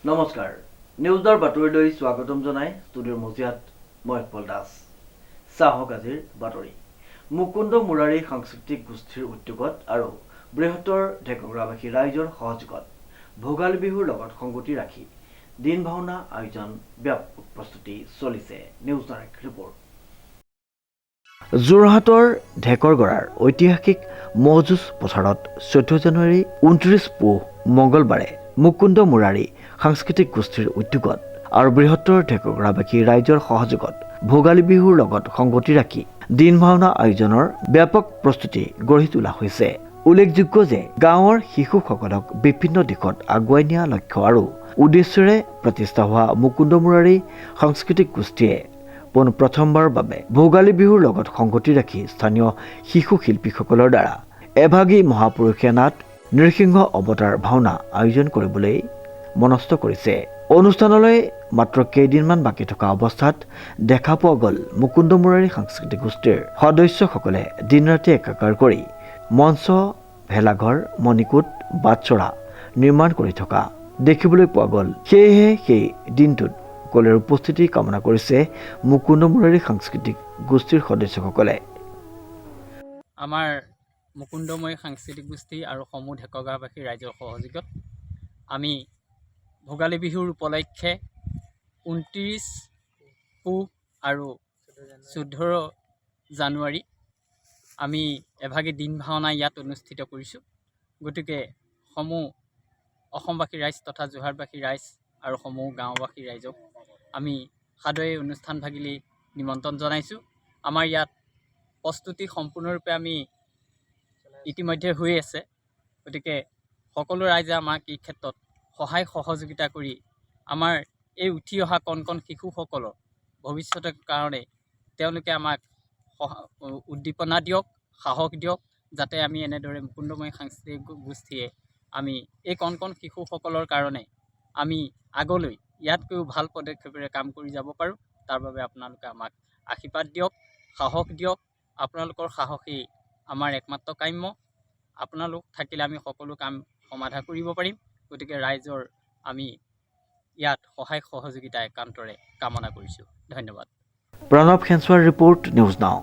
নমস্কাৰ নিউজৰ বাতৰিলৈ স্বাগতম জনাই ষ্টুডিঅ'ৰ মজিয়াত মই পল দাস চাহক আজিৰ বাতৰি মুকুন্দ মুৰাৰী সাংস্কৃতিক গোষ্ঠীৰ উদ্যোগত আৰু বৃহত্তৰ ঢেকীয়াখোৱাবাসী ৰাইজৰ সহযোগত ভোগালী বিহুৰ লগত সংগতি ৰাখি দিন ভাওনা আয়োজন ব্যাপক প্ৰস্তুতি চলিছে নিউজ ডাইৰেক্ট ৰিপৰ্ট যোৰহাটৰ ঢেকৰগড়াৰ ঐতিহাসিক মহযুঁজ পথাৰত 14 জানুৱাৰী 29 পুহ মঙলবাৰে মুকুন্দ মুৰাৰী সাংস্কৃতিক গোষ্ঠীৰ উদ্যোগত আৰু বৃহত্তৰ ঢেকীয়াখোৱাবাসী ৰাইজৰ সহযোগত ভোগালী বিহুৰ লগত সংগতি ৰাখি দিন ভাওনা আয়োজনৰ ব্যাপক প্ৰস্তুতি গঢ়ি তোলা হৈছে উল্লেখযোগ্য যে গাঁৱৰ শিশুসকলক বিভিন্ন দিশত আগুৱাই নিয়া লক্ষ্য আৰু উদ্দেশ্যেৰে প্ৰতিষ্ঠা হোৱা মুকুন্দ মুৰাৰী সাংস্কৃতিক গোষ্ঠীয়ে প্ৰথমবাৰৰ বাবে ভোগালী বিহুৰ লগত সংগতি ৰাখি স্থানীয় শিশু শিল্পীসকলৰ দ্বাৰা এভাগী মহাপুৰুষীয়া নাট নৃসিংহ অৱতাৰ ভাওনা আয়োজন কৰিবলৈ মনস্থ কৰিছে অনুষ্ঠানলৈ মাত্ৰ কেইদিনমান বাকী থকা অৱস্থাত দেখা পোৱা গ'ল মুকুন্দ মুৰাৰী সাংস্কৃতিক গোষ্ঠীৰ সদস্যসকলে দিন ৰাতি একাকাৰ কৰি মঞ্চ ভেলাঘৰ মণিকূট বাটচৰা নিৰ্মাণ কৰি থকা দেখিবলৈ পোৱা গ'ল সেয়েহে সেই দিনটোত সকলোৰে উপস্থিতি কামনা কৰিছে মুকুন্দ মুৰাৰী সাংস্কৃতিক গোষ্ঠীৰ সদস্যসকলে আমাৰ মুকুন্দময়ী সাংস্কৃতিক গোষ্ঠী আৰু সমূহ ঢেকীয়াখোৱাবাসী ৰাইজৰ সহযোগত আমি ভোগালী বিহুৰ উপলক্ষে 29 পুহ আৰু 14 জানুৱাৰী আমি এভাগী দিন ভাওনা ইয়াত অনুষ্ঠিত কৰিছোঁ গতিকে সমূহ অসমবাসী ৰাইজ তথা যোৰহাটবাসী ৰাইজ আৰু সমূহ গাঁওবাসী ৰাইজক আমি সাদৰে অনুষ্ঠান ভাগিলি নিমন্ত্ৰণ জনাইছোঁ আমাৰ ইয়াত প্ৰস্তুতি সম্পূৰ্ণৰূপে আমি ইতিমধ্যে হৈ আছে গতিকে সকলো ৰাইজে আমাক এই ক্ষেত্ৰত সহায় সহযোগিতা কৰি আমাৰ এই উঠি অহা কণ কণ শিশুসকলৰ ভৱিষ্যতৰ কাৰণে তেওঁলোকে আমাক উদ্দীপনা দিয়ক সাহস দিয়ক যাতে আমি এনেদৰে মুকুন্দময়ী সাংস্কৃতিক গোষ্ঠীয়ে আমি এই কণ কণ শিশুসকলৰ কাৰণে আমি আগলৈ ইয়াতকৈও ভাল পদক্ষেপেৰে কাম কৰি যাব পাৰোঁ তাৰ বাবে আপোনালোকে আমাক আশীৰ্বাদ দিয়ক সাহস দিয়ক আপোনালোকৰ সাহসেই আমাৰ একমাত্ৰ কাম্য আপোনালোক থাকিলে আমি সকলো কাম সমাধা কৰিব পাৰিম গতিকে ৰাইজৰ আমি ইয়াত সহায় সহযোগিতা একান্তৰে কামনা কৰিছোঁ ধন্যবাদ প্ৰণৱ খেঞ্চুৱাৰ ৰিপৰ্ট নিউজ নাও।